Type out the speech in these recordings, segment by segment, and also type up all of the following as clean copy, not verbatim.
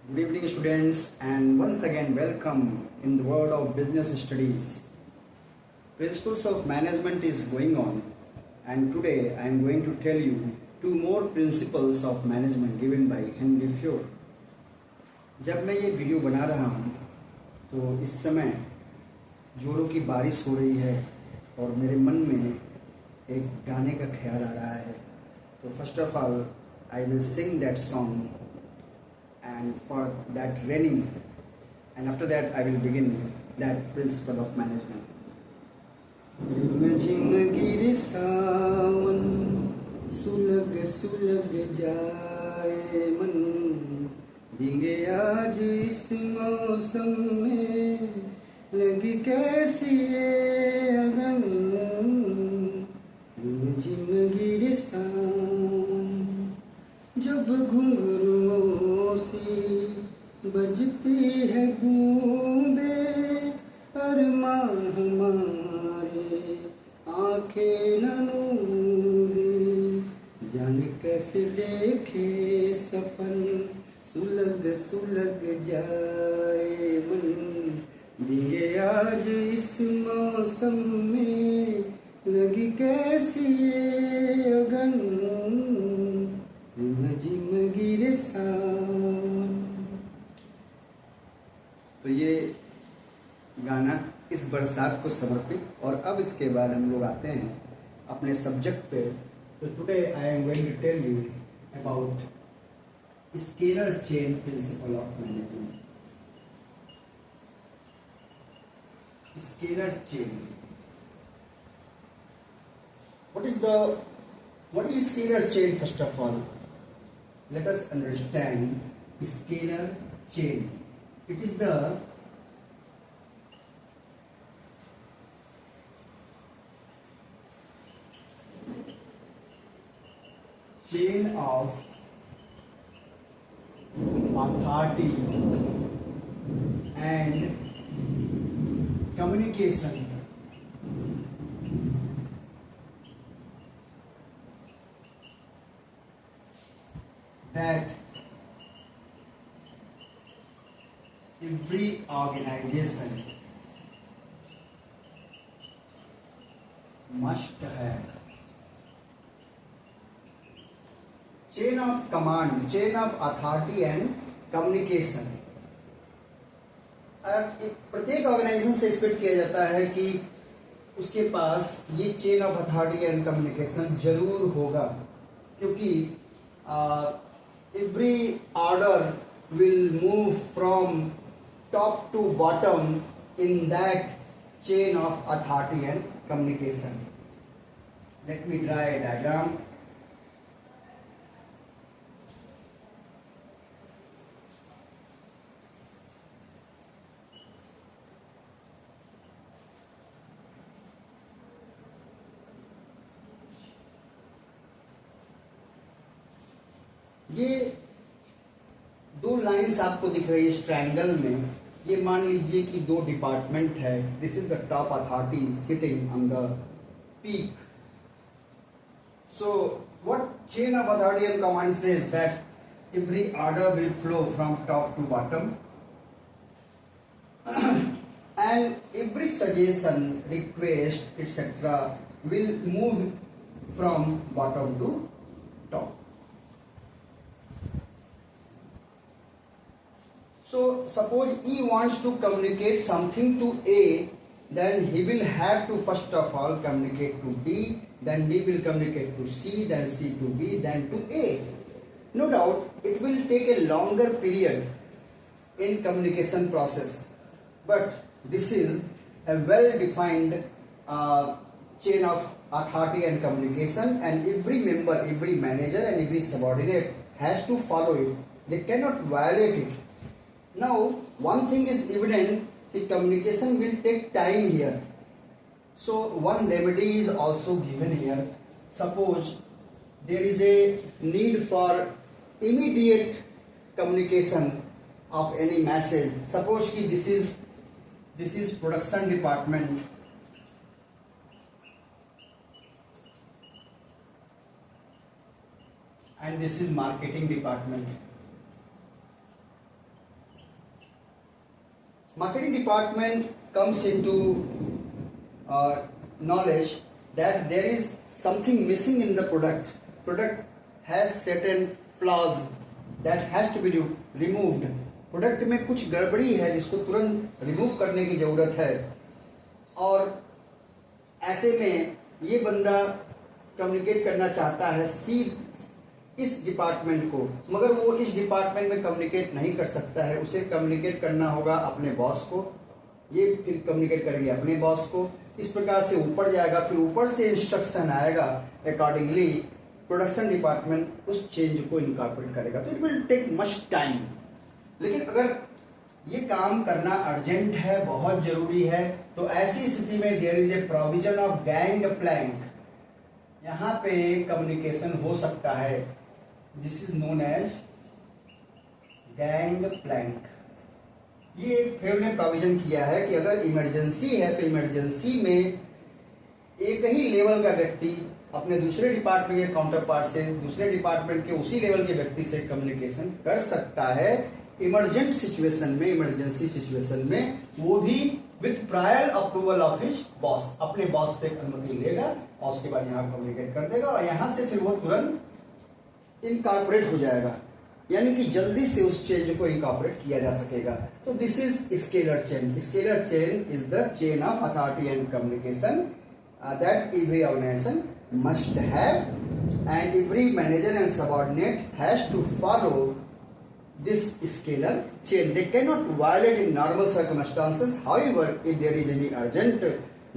Good evening, students, and once again, welcome in the world of business studies. Principles of management is going on, and today I am going to tell you two more principles of management given by Henry Ford. जब मैं ये video बना रहा हूँ तो इस समय जोरों की बारिश हो रही है और मेरे मन में एक गाने का ख्याल आ रहा है. तो first of all I will sing that song and for that raining, and after that I will begin that principle of management. झिम गिर सावन सुलग सुलग जाए मन भीगे आज इस मौसम में लगी कैसी ये अगन झिम गिर सावन जब घुंघरुओं सी बजती है गूंदे अरमां हमारे आंखें न नूरे जाने कैसे देखे सपन सुलग सुलग जाए मन भीगे आज इस मौसम में लगी कैसी ये अगन झिम गिरे सावन. तो ये गाना इस बरसात को समर्पित. और अब इसके बाद हम लोग आते हैं अपने सब्जेक्ट पे. तो today I am going to tell you about scalar chain principle of management. Scalar chain. what is scalar chain? First of all, let us understand scalar chain. It is the chain of authority and communication that every organization must have. Chain of command, chain of authority and communication. प्रत्येक organisation से expect किया जाता है कि उसके पास ये chain of authority and communication जरूर होगा, क्योंकि every order will move from top to bottom in that chain of authority and communication. Let me draw a diagram. ये दो लाइंस आपको दिख रही है इस ट्रायंगल में. ये मान लीजिए कि दो डिपार्टमेंट है. This is the top authority sitting on the peak. So what chain of authority and command says that every order will flow from top to bottom and every suggestion, request, etc. will move from bottom to top. So suppose E wants to communicate something to A, then he will have to first of all communicate to D, then D will communicate to C, then C to B, then to A. No doubt it will take a longer period in communication process, but this is a well defined chain of authority and communication, and every member, every manager and every subordinate has to follow it. They cannot violate it. Now, one thing is evident, the communication will take time here. So, one remedy is also given here. Suppose there is a need for immediate communication of any message. Suppose कि this is production department and this is marketing department. Marketing department comes into knowledge that there is something missing in the product. Product has certain flaws that has to be removed. Product में कुछ गड़बड़ी है जिसको तुरंत remove करने की जरूरत है, और ऐसे में ये बंदा कम्युनिकेट करना चाहता है सी इस डिपार्टमेंट को, मगर वो इस डिपार्टमेंट में कम्युनिकेट नहीं कर सकता है। उसे कम्युनिकेट करना होगा अपने बॉस को, ये फिर कम्युनिकेट करेंगे अपने बॉस को। इस प्रकार से ऊपर जाएगा, फिर ऊपर से इंस्ट्रक्शन आएगा, अकॉर्डिंगली प्रोडक्शन डिपार्टमेंट उस चेंज को इनकॉर्पोरेट करेगा। तो it will take much time. लेकिन अगर ये काम करना अर्जेंट है, बहुत जरूरी है, तो ऐसी स्थिति में there is a provision of gang plank. यहाँ पे कम्युनिकेशन हो सकता है, this is known as gang plank. ये फेव ने प्रोविजन किया है कि अगर इमरजेंसी है तो इमरजेंसी में एक ही लेवल का व्यक्ति अपने दूसरे डिपार्टमेंट के काउंटर पार्ट से, दूसरे डिपार्टमेंट के उसी लेवल के व्यक्ति से कम्युनिकेशन कर सकता है इमरजेंट सिचुएशन में, इमरजेंसी सिचुएशन में, वो भी with prior approval of his boss. अपने बॉस से अनुमति लेगा और उसके बाद यहाँ कम्युनिकेट कर देगा, और यहाँ से फिर वो तुरंत इनकॉर्पोरेट हो जाएगा, यानी कि जल्दी से उस चेंज को इनकॉर्पोरेट किया जा सकेगा। तो this is scalar chain. Scalar chain is the chain of authority and communication that every organisation must have, and every manager and subordinate has to follow this scalar chain. They cannot violate in normal circumstances. However, if there is any urgent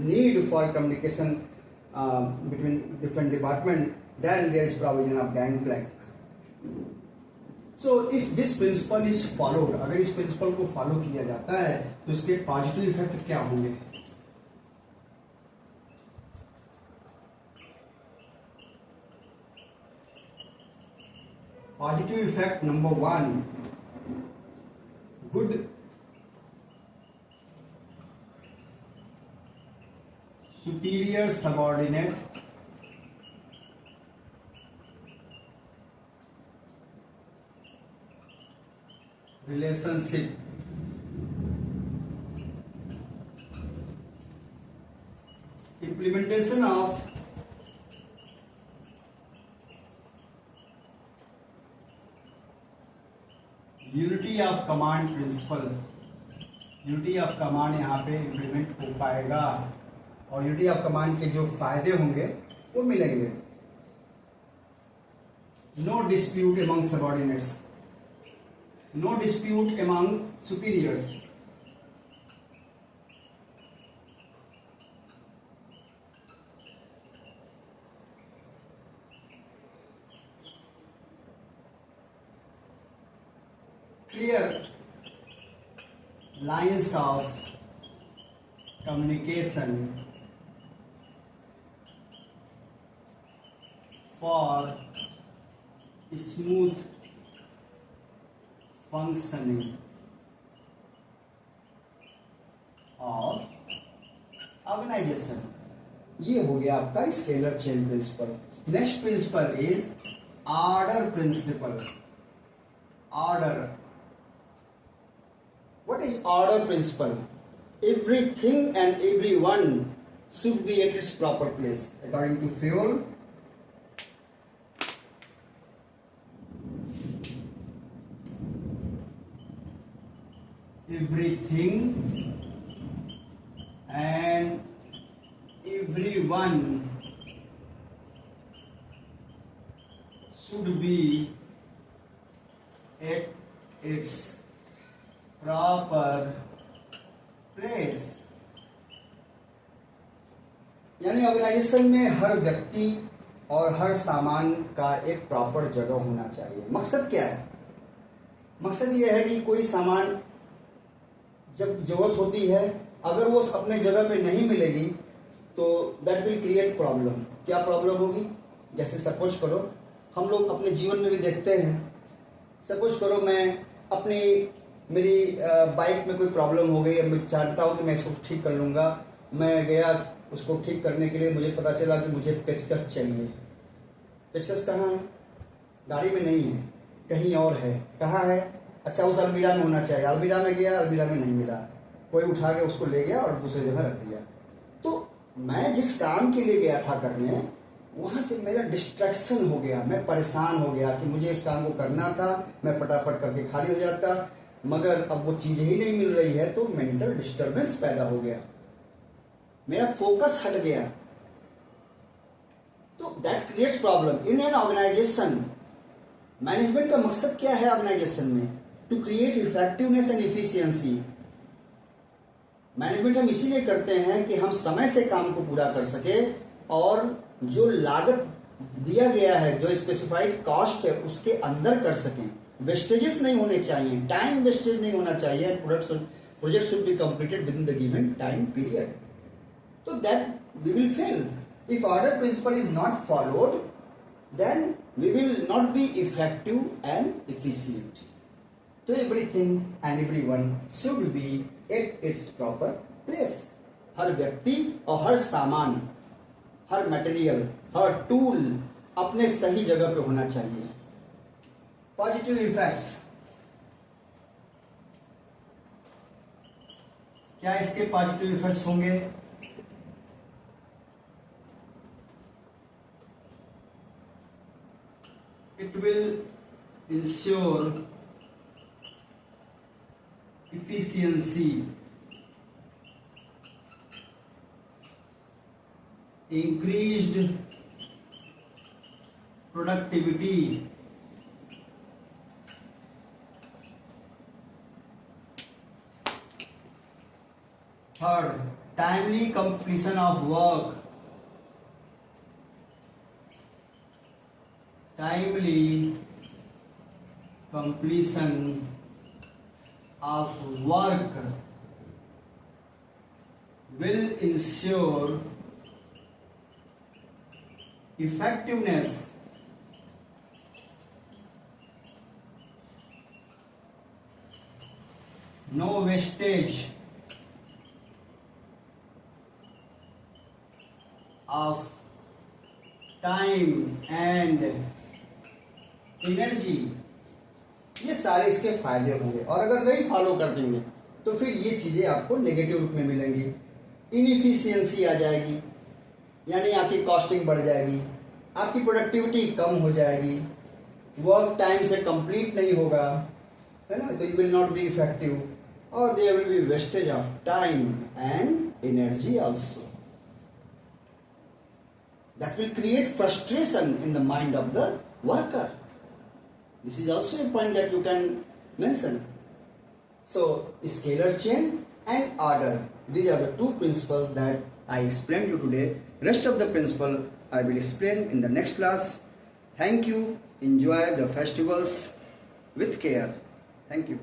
need for communication between different departments, then there is provision of gangplank. So if this principle is followed, अगर इस principle को follow किया जाता है तो इसके positive effect क्या होंगे? Positive effect number 1, good superior subordinate relationship. Implementation of unity of command principle. Unity of command यहाँ पे इम्प्लीमेंट हो पाएगा, और यूनिटी ऑफ कमांड के जो फायदे होंगे वो मिलेंगे। No dispute among subordinates, no dispute among superiors. Clear lines of communication for smooth functioning of organization। ये हो गया आपका scalar chain principle. Next principle is order principle. Order, what is order principle? Everything and everyone should be at its proper place according to Fayol. Everything and everyone should be at its proper place. यानी organisation में हर व्यक्ति और हर सामान का एक proper जगह होना चाहिए। मकसद क्या है? मकसद यह है कि कोई सामान जब जरूरत होती है, अगर वो अपने जगह पे नहीं मिलेगी तो दैट विल क्रिएट प्रॉब्लम। क्या प्रॉब्लम होगी? जैसे सपोज करो, हम लोग अपने जीवन में भी देखते हैं, सपोज करो मैं अपनी मेरी बाइक में कोई प्रॉब्लम हो गई, मैं चाहता हूँ कि मैं इसको ठीक कर लूँगा। मैं गया उसको ठीक करने के लिए, मुझे पता चला कि मुझे पेचकस चाहिए। पेचकस कहाँ है? गाड़ी में नहीं है, कहीं और है। कहाँ है? अच्छा, उस अलमीरा में होना चाहिए। अलमीरा में गया, अलमीरा में नहीं मिला। कोई उठा के उसको ले गया और दूसरी जगह रख दिया। तो मैं जिस काम के लिए गया था करने, वहां से मेरा डिस्ट्रैक्शन हो गया, मैं परेशान हो गया कि मुझे इस काम को करना था, मैं फटाफट करके खाली हो जाता, मगर अब वो चीजें ही नहीं मिल रही है, तो मेंटल डिस्टर्बेंस पैदा हो गया, मेरा फोकस हट गया। तो that creates problem in an organisation. Management का मकसद क्या है ऑर्गेनाइजेशन में? To create effectiveness and efficiency. Management हम इसीलिए करते हैं कि हम समय से काम को पूरा कर सके और जो लागत दिया गया है, जो स्पेसिफाइड कॉस्ट है, उसके अंदर कर सकें। वेस्टेजेस नहीं होने चाहिए, टाइम वेस्टेज नहीं होना चाहिए। Project should be completed with in the given time period, so that we will fail. If order principle is not followed, then we will not be effective and efficient. So everything and everyone should be at its proper place. हर व्यक्ति और हर सामान, हर material, हर tool अपने सही जगह पे होना चाहिए। Positive effects, क्या इसके पॉजिटिव इफेक्ट्स होंगे? It will ensure efficiency, increased productivity, third, timely completion of work, timely completion of work will ensure effectiveness, no wastage of time and energy. ये सारे इसके फायदे होंगे, और अगर नहीं फॉलो कर देंगे तो फिर ये चीजें आपको नेगेटिव रूप में मिलेंगी। इनइफिशियंसी आ जाएगी, यानी आपकी कॉस्टिंग बढ़ जाएगी, आपकी प्रोडक्टिविटी कम हो जाएगी, वर्क टाइम से कंप्लीट नहीं होगा, है ना, तो you will not be effective, और there will be wastage of time and energy also. That will create frustration in the mind of the worker. This is also a point that you can mention. So, scalar chain and order. These are the two principles that I explained you today. Rest of the principle I will explain in the next class. Thank you. Enjoy the festivals with care. Thank you.